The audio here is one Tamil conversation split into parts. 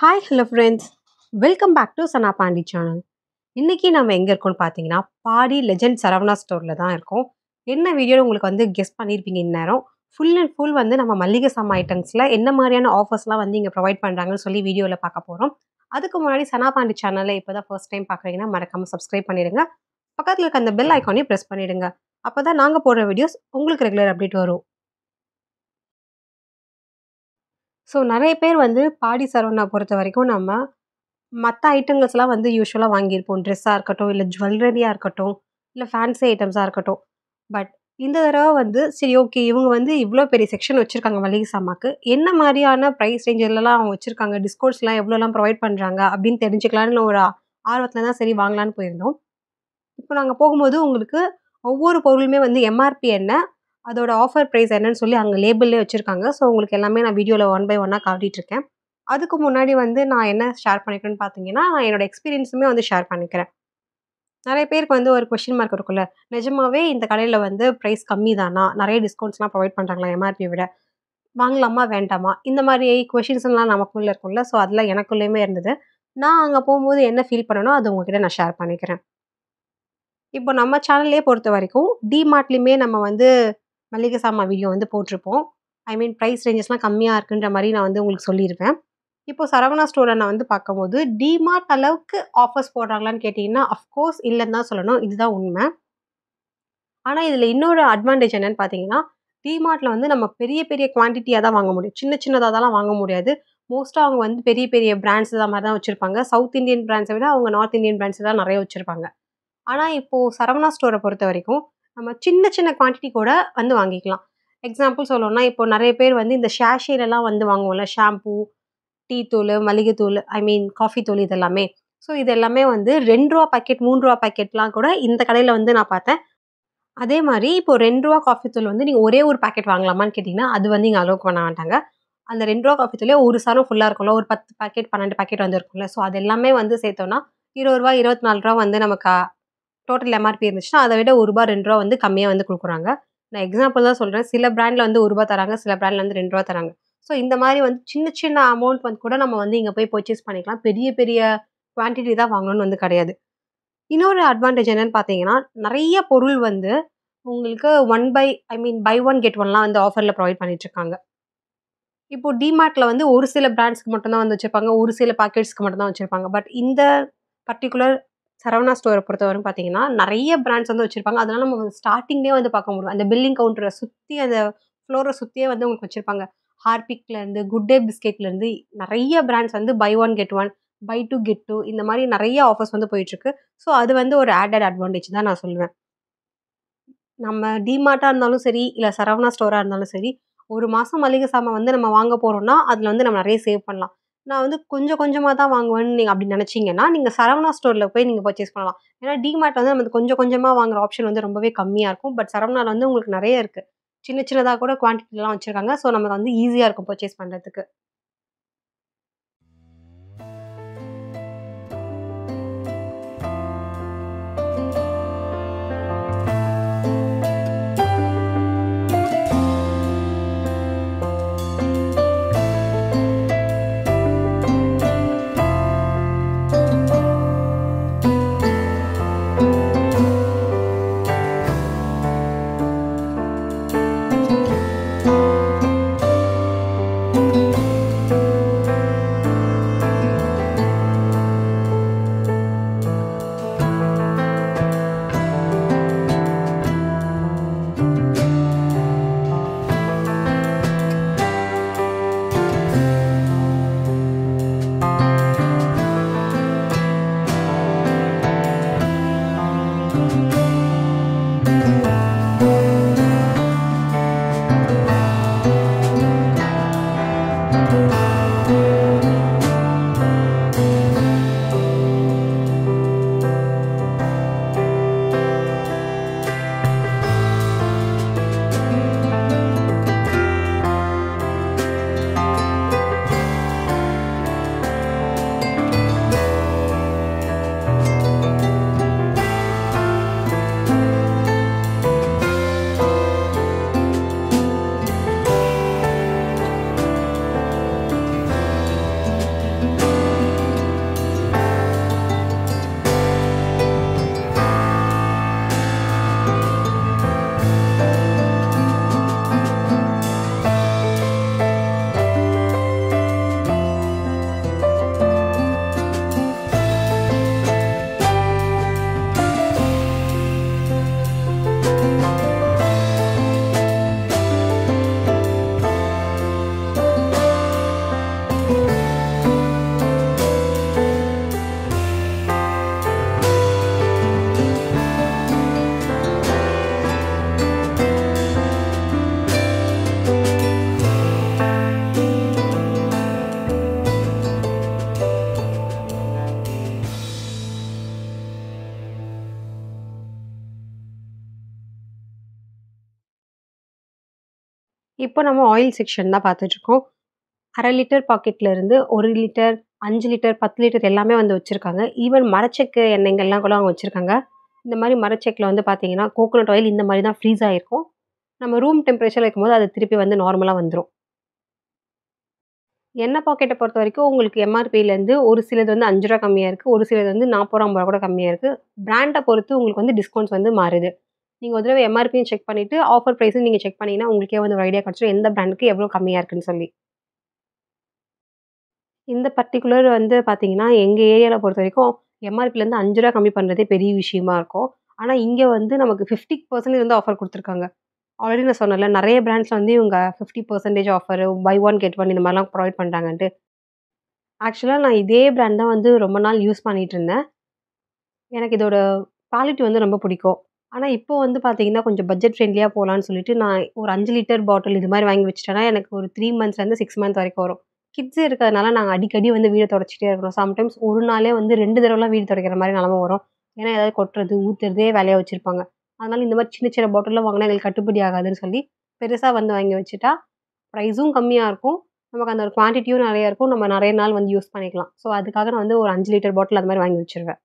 Hi hello friends, welcome back to Sana Pandi channel. இன்னைக்கு நம்ம எங்கே இருக்கோம்னு பார்த்தீங்கன்னா, பாடி லெஜெண்ட் சரவணா ஸ்டோரில் தான் இருக்கோம். என்ன வீடியோ உங்களுக்கு வந்து கெஸ் பண்ணியிருப்பீங்க இந்நேரம். ஃபுல் அண்ட் ஃபுல் வந்து நம்ம மளிகை சாமான் ஐட்டம்ஸில் என்ன மாதிரியான ஆஃபர்ஸ்லாம் வந்து இங்கே ப்ரொவைட் பண்ணுறாங்கன்னு சொல்லி வீடியோவில் பார்க்க போகிறோம். அதுக்கு முன்னாடி சனா பாண்டி சேனலை இப்போ தான் ஃபர்ஸ்ட் டைம் பார்க்குறீங்கன்னா மறக்காமல் சப்ஸ்கிரைப் பண்ணிடுங்க. பக்கத்தில் இருக்க அந்த பெல் ஐக்கானையும் ப்ரெஸ் பண்ணிடுங்க. அப்போ தான் நாங்கள் போடுற வீடியோஸ் உங்களுக்கு ரெகுலர் அப்டேட் வரும். ஸோ நிறைய பேர் வந்து பாடி சரவணா பொறுத்த வரைக்கும் நம்ம மற்ற ஐட்டங்கள்ஸ்லாம் வந்து யூசுவலாக வாங்கியிருப்போம். ட்ரெஸ்ஸாக இருக்கட்டும், இல்லை ஜுவல்லரியாக இருக்கட்டும், இல்லை ஃபேன்சி ஐட்டம்ஸாக இருக்கட்டும். பட் இந்த தடவை வந்து சரி ஓகே, இவங்க வந்து இவ்வளோ பெரிய செக்ஷன் வச்சுருக்காங்க மளிகை சாமாக்கு. என்ன மாதிரியான ப்ரைஸ் ரேஞ்சிலலாம் அவங்க வச்சுருக்காங்க, டிஸ்கவுண்ட்ஸ்லாம் எவ்வளோலாம் ப்ரொவைட் பண்ணுறாங்க அப்படின்னு தெரிஞ்சுக்கலான்னு ஒரு ஆர்வத்தில் தான் சரி வாங்கலான்னு போயிருந்தோம். இப்போ நாங்கள் போகும்போது உங்களுக்கு ஒவ்வொரு பொருளுமே வந்து எம்ஆர்பி என்ன, அதோட ஆஃபர் ப்ரைஸ் என்னன்னு சொல்லி அங்கே லேபிள்லேயே வச்சுருக்காங்க. ஸோ உங்களுக்கு எல்லாமே நான் வீடியோவில் ஒன் பை ஒன்னாக காட்டிகிட்ருக்கேன். அதுக்கு முன்னாடி வந்து நான் என்ன ஷேர் பண்ணிக்கிறேன்னு பார்த்தீங்கன்னா, நான் என்னோட எக்ஸ்பீரியன்ஸுமே வந்து ஷேர் பண்ணிக்கிறேன். நெறைய பேருக்கு வந்து ஒரு கொஸ்டின் மார்க் இருக்கும்ல. நிஜமாவே இந்த கடையில வந்து பிரைஸ் கம்மி தானா? நெறைய டிஸ்கவுண்ட்ஸ்லாம் ப்ரொவைட் பண்றாங்களா எம்ஆர்பிய விட? வாங்கலாமா? வேண்டாமா? இந்த மாரி கொஸ்டின்ஸ்லாம் நமக்குள்ள இருக்கும்ல. ஸோ அதெல்லாம் எனக்குள்ளயுமே இருந்தது. நான் அங்க போம்போது என்ன ஃபீல் பண்ணேனோ, அத உங்ககிட்ட நான் ஷேர் பண்ணிக்கிறேன். இப்போ நம்ம சேனல்லயே பொறுத்தவரைக்கும், டிமார்ட்லயுமே நம்ம வந்து மளிகை சாமான் வீடியோ வந்து போட்டிருப்போம். ஐ மீன் பிரைஸ் ரேஞ்சஸ்லாம் கம்மியா இருக்குன்ற மாரி நான் வந்து உங்களுக்கு சொல்லியிருப்பேன். இப்போ சரவணா ஸ்டோர நான் வந்து பார்க்கும்போது, டிமார்ட் அளவுக்கு ஆஃபர்ஸ் போடுறாங்களான்னு கேட்டீங்கன்னா, அஃப்கோர்ஸ் இல்லன்னு தான் சொல்லணும். இதுதான் உண்ம. ஆனா, இதில இன்னொரு அட்வான்டேஜ் என்னன்னு பார்த்தீங்கன்னா, டிமார்ட்ல வந்து நம்ம பெரிய பெரிய குவான்டிட்டியா தான் வாங்க முடியும். சின்ன சின்னதாலாம் வாங்க முடியாது. மோஸ்ட்டா அவங்க வந்து பெரிய பெரிய பிராண்ட்ஸ் அந்த மாரி தான் வச்சிருப்பாங்க. சவுத் இண்டியன் பிராண்ட்ஸ விட அவங்க நார்த் இண்டியன் பிராண்ட்ஸ் தான் நெறைய வச்சிருப்பாங்க. ஆனா, இப்போ சரவணா ஸ்டோர பொறுத்தவரைக்கும், நம்ம சின்ன சின்ன குவான்டிட்டி கூட வந்து வாங்கிக்கலாம். எக்ஸாம்பிள் சொல்லணும்னா, இப்போ நெறைய பேர் வந்து இந்த ஷேஷேலலாம் வந்து வாங்குவோம்ல. ஷாம்பூ, டீ தூளு, மல்லிகை தூளு, ஐ மீன் காஃபி தூள் இது எல்லாமே. ஸோ இது எல்லாமே வந்து ரூ. 2 பாக்கெட், ரூ. 3 பாக்கெட்லாம் கூட இந்த கடையில வந்து நான் பார்த்தேன். அதே மாரி இப்போ ரூ. 2 காஃபி தூள் வந்து நீங்க ஒரே ஒரு பாக்கெட் வாங்கலாமான்னு கேட்டீங்கன்னா, அது வந்து இங்க அலோவ் பண்ண மாட்டாங்க. அந்த ரூ. 2 காஃபி தூளே ஒரு சரம் ஃபுல்லா இருக்கும்ல. ஒரு 10 பாக்கெட், 12 பாக்கெட் வந்து இருக்கும்ல. ஸோ அது எல்லாமே வந்து சேர்த்தோம்னா, ரூ. 20, ரூ. 24 வந்து நமக்கு டோட்டல் எம்ஆர்பி இருந்துச்சுன்னா, அத விட ரூ. 1, ரூ. 2 வந்து கம்மியா வந்து குடுக்குறாங்க. நான் எக்ஸாம்பிள் தான் சொல்றேன். சில பிராண்ட்ல வந்து ரூ. 1 தராங்க. சில பிராண்ட்ல வந்து ரூ. 2 தராங்க. ஸோ இந்த மாரி வந்து சின்ன சின்ன அமௌண்ட் வந்து கூட நம்ம வந்து இங்க போய் பர்ச்சேஸ் பண்ணிக்கலாம். பெரிய பெரிய குவான்டிட்டி தான் வாங்கணும்னு வந்து கிடையாது. இன்னொரு அட்வான்டேஜ் என்னன்னு பார்த்தீங்கன்னா, நெறைய பொருள் வந்து உங்களுக்கு ஐ மீன் பை ஒன் கெட் ஒன்லாம் வந்து ஆஃபர்ல ப்ரொவைட் பண்ணிட்டுருக்காங்க. இப்போ டிமார்ட்ல வந்து ஒரு சில பிராண்ட்ஸ்க்கு மட்டும் தான் வந்து வச்சிருப்பாங்க. ஒரு சில பாக்கெட்ஸ்க்கு மட்டும் தான் வச்சிருப்பாங்க. பட் இந்த பர்ட்டிகுலர் சரவணா ஸ்டோர பொறுத்தவரைக்கும் பார்த்தீங்கன்னா, நெறைய பிராண்ட்ஸ் வந்து வச்சிருப்பாங்க. அதனால நம்ம ஸ்டார்ட்டிங்லயே வந்து பார்க்க முடியும். அந்த பில்லிங் கவுண்டர சுத்தி அந்த ஃப்ளோர சுத்தியே வந்து உங்களுக்கு வச்சிருப்பாங்க. ஹார்பிக்லேருந்து, குட் டே பிஸ்கெட்லேருந்து நெறைய பிராண்ட்ஸ் வந்து buy one get one, buy 2 get 2 இந்த மாரி நெறைய ஆஃபர்ஸ் வந்து போயிட்டுருக்கு. ஸோ அது வந்து ஒரு ஆடட் அட்வான்டேஜ் தான் நான் சொல்லுவேன். நம்ம டிமார்ட்டா இருந்தாலும் சரி, இல்ல சரவணா ஸ்டோரா இருந்தாலும் சரி, ஒரு மாசம் மளிகை சாமான் வந்து நம்ம வாங்க போறோம்னா, அதுல வந்து நம்ம நெறைய சேவ் பண்ணலாம். நான் வந்து கொஞ்சம் கொஞ்சமா தான் வாங்குவேன்னு நீங்க அப்படி நெனச்சீங்கன்னா, நீங்க சரவணா ஸ்டோர்ல போய் நீங்க பர்ச்சேஸ் பண்ணலாம். ஏன்னா டிமார்ட் வந்து நமக்கு கொஞ்சம் கொஞ்சமா வாங்குற ஆப்ஷன் வந்து ரொம்பவே கம்மியா இருக்கும். பட் சரவணால வந்து உங்களுக்கு நெறைய இருக்கு. சின்ன சின்னதா கூட குவான்டிட்டிலாம் வச்சிருக்காங்க. ஸோ நமக்கு வந்து ஈஸியா இருக்கும் பர்ச்சேஸ் பண்றதுக்கு. இப்போ நம்ம ஆயில் செக்ஷன் தான் பார்த்துட்ருக்கோம். 1/2 லிட்டர் பாக்கெட்லேருந்து 1 லிட்டர், 5 லிட்டர், 10 லிட்டர் எல்லாமே வந்து வச்சிருக்காங்க. ஈவன் மரச்செக்கு எண்ணெய்கள்லாம் கூட அவங்க வச்சிருக்காங்க. இந்த மாரி மரச்செக்குல வந்து பார்த்தீங்கன்னா, கோகோனட் ஆயில் இந்த மாரி தான் ஃப்ரீஸ் ஆயிருக்கும். நம்ம ரூம் டெம்பரேச்சர்ல வைக்கும்போது அது திருப்பி வந்து நார்மலா வந்துரும். எண்ணெய் பாக்கெட்ட பொறுத்தவரைக்கும் உங்களுக்கு எம்ஆர்பிலேருந்து ஒரு சிலது வந்து ரூ. 5 கம்மியா இருக்கு. ஒரு சிலது வந்து ரூ. 40, 50 கூட கம்மியா இருக்கு. பிராண்ட பொறுத்து உங்களுக்கு வந்து டிஸ்கவுண்ட்ஸ் வந்து மாறுது. நீங்க ஒரு தடவ எம்ஆர்பியும் செக் பண்ணிட்டு, ஆஃபர் பிரைஸும் நீங்க செக் பண்ணீங்கன்னா, உங்களுக்கே வந்து ஒரு ஐடியா கிடைச்சிரும். எந்த பிராண்டுக்கு எவ்வளோ கம்மியா இருக்குன்னு சொல்லி. இந்த பர்ட்டிகுலர் வந்து பார்த்தீங்கன்னா, எங்க ஏரியால பொறுத்தவரைக்கும் எம்ஆர்பிலேருந்து ரூ. 5 கம்மி பண்றதே பெரிய விஷயமா இருக்கும். ஆனா, இங்க வந்து நமக்கு 50% வந்து ஆஃபர் குடுத்துருக்காங்க. ஆல்ரெடி நான் சொன்னேன்ல, நெறைய பிராண்ட்ஸ்ல வந்து இவங்க 50% offer, buy one get one இந்த மாரிலாம் ப்ரொவைட் பண்றாங்கன்ட்டு. ஆக்சுவலா நான் இதே பிராண்ட் தான் வந்து ரொம்ப நாள் யூஸ் பண்ணிட்டுருந்தேன். எனக்கு இதோட குவாலிட்டி வந்து ரொம்ப பிடிக்கும். ஆனா, இப்போ வந்து பார்த்தீங்கன்னா, கொஞ்சம் பட்ஜெட் ஃப்ரெண்ட்லியா போலான்னு சொல்லிட்டு, நான் ஒரு 5 லிட்டர் பாட்டில் இது மாரி வாங்கி வச்சுட்டேன்னா, எனக்கு ஒரு 3 மந்த்ஸ்லேருந்து 6 மந்த் வரைக்கும் வரும். கிட்ஸ் இருக்கிறதுனால நாங்க அடிக்கடி வந்து வீட தொடச்சுட்டே இருக்கிறோம். சம்டைம்ஸ் ஒரு நாளே வந்து 2 தடவலாம் வீடு துடைக்கிற மாரி நெலம வரும். ஏன்னா, ஏதாவது கொட்டுறது, ஊத்துறதே வேலையா வச்சிருப்பாங்க. அதனால இந்த மாரி சின்ன சின்ன பாட்டில்ல வாங்குனா எங்களுக்கு கட்டுப்படி ஆகாதுன்னு சொல்லி, பெருசா வந்து வாங்கி வச்சுட்டா, ப்ரைஸும் கம்மியா இருக்கும். நமக்கு அந்த ஒரு குவான்டிட்டியும் நெறையா இருக்கும். நம்ம நெறைய நாள் வந்து யூஸ் பண்ணிக்கலாம். ஸோ, அதுக்காக நான் வந்து ஒரு 5 லிட்டர் பாட்டில் அது மாரி வாங்கி வச்சுருவேன்.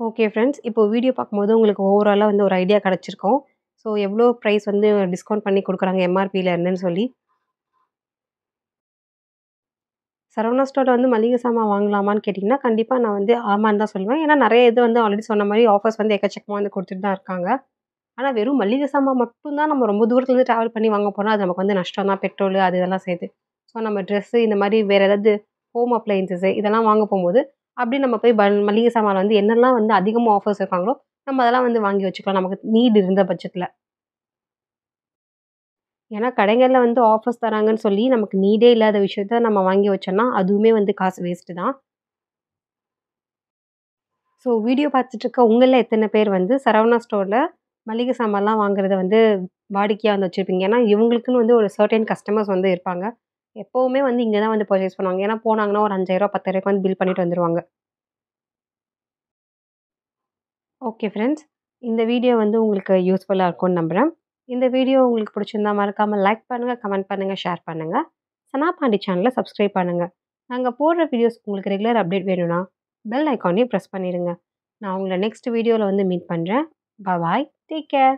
Okay friends. இப்போ வீடியோ பார்க்கும்போது உங்களுக்கு ஓவராலா வந்து ஒரு ஐடியா கிடைச்சிருக்கும். ஸோ எவ்வளோ பிரைஸ் வந்து டிஸ்கவுண்ட் பண்ணி குடுக்குறாங்க எம்ஆர்பில இருந்துன்னு சொல்லி. சரவணா ஸ்டோர்ல வந்து மளிகை சாமான் வாங்கலாமான்னு கேட்டிங்கன்னா, கண்டிப்பா நான் வந்து ஆமான்னு தான் சொல்லுவேன். ஏன்னா நெறைய இது வந்து ஆல்ரெடி சொன்ன மாரி ஆஃபர்ஸ் வந்து எக்கச்சக்கமா வந்து குடுத்துட்டு தான் இருக்காங்க. ஆனா வெறும் மளிகை சாமான் மட்டும் தான் நம்ம ரொம்ப தூரத்துலருந்து டிராவல் பண்ணி வாங்க போனா, அது நமக்கு வந்து நஷ்டம் தான். பெட்ரோலு அது இதெல்லாம் சேர்த்து. ஸோ நம்ம ட்ரெஸ்ஸு இந்த மாரி வேற ஏதாவது ஹோம் அப்ளையன்ஸஸு இதெல்லாம் வாங்க போம்போது, அப்படியே நம்ம போய் மளிகை சாமான்ல வந்து என்னெல்லாம் வந்து அதிகமா ஆஃபர்ஸ் இருக்காங்களோ, நம்ம அதெல்லாம் வந்து வாங்கி வச்சுக்கலாம். நமக்கு நீட் இருந்த பட்சத்துல. ஏன்னா கடைகள்ல வந்து ஆஃபர்ஸ் தராங்கன்னு சொல்லி, நமக்கு நீடே இல்லாத விஷயத்த நம்ம வாங்கி வச்சோம்னா, அதுவுமே வந்து காசு வேஸ்ட்டு தான். ஸோ வீடியோ பார்த்துட்டு இருக்க உங்கள்ல எத்தன பேர் வந்து சரவணா ஸ்டோர்ல மளிகை சாமான்லாம் வாங்குறத வந்து வாடிக்கையா வந்து வச்சிருப்பீங்க? ஏன்னா, இவங்களுக்குன்னு வந்து ஒரு சர்டைன் கஸ்டமர்ஸ் வந்து இருப்பாங்க. எப்பவுமே வந்து இங்க தான் வந்து பர்ச்சேஸ் பண்ணுவாங்க. ஏன்னா போனாங்கன்னா ஒரு ரூ. 5,000 ரூ. 10,000 வந்து பில் பண்ணிட்டு வந்துருவாங்க. Okay friends. இந்த வீடியோ வந்து உங்களுக்கு யூஸ்ஃபுல்லா இருக்கும்னு நம்புறேன். இந்த வீடியோ உங்களுக்கு பிடிச்சிருந்தா மறக்காம லைக் பண்ணுங்க, கமெண்ட் பண்ணுங்க, ஷேர் பண்ணுங்க. சனா பாண்டி சேனல சப்ஸ்கிரைப் பண்ணுங்க. நாங்க போடுற வீடியோஸ் உங்களுக்கு ரெகுலர் அப்டேட் வேணும்னா, பெல் ஐகானையும் பிரஸ் பண்ணிடுங்க. நான் உங்கள நெக்ஸ்ட் வீடியோல வந்து மீட் பண்றேன். பாய். Take care.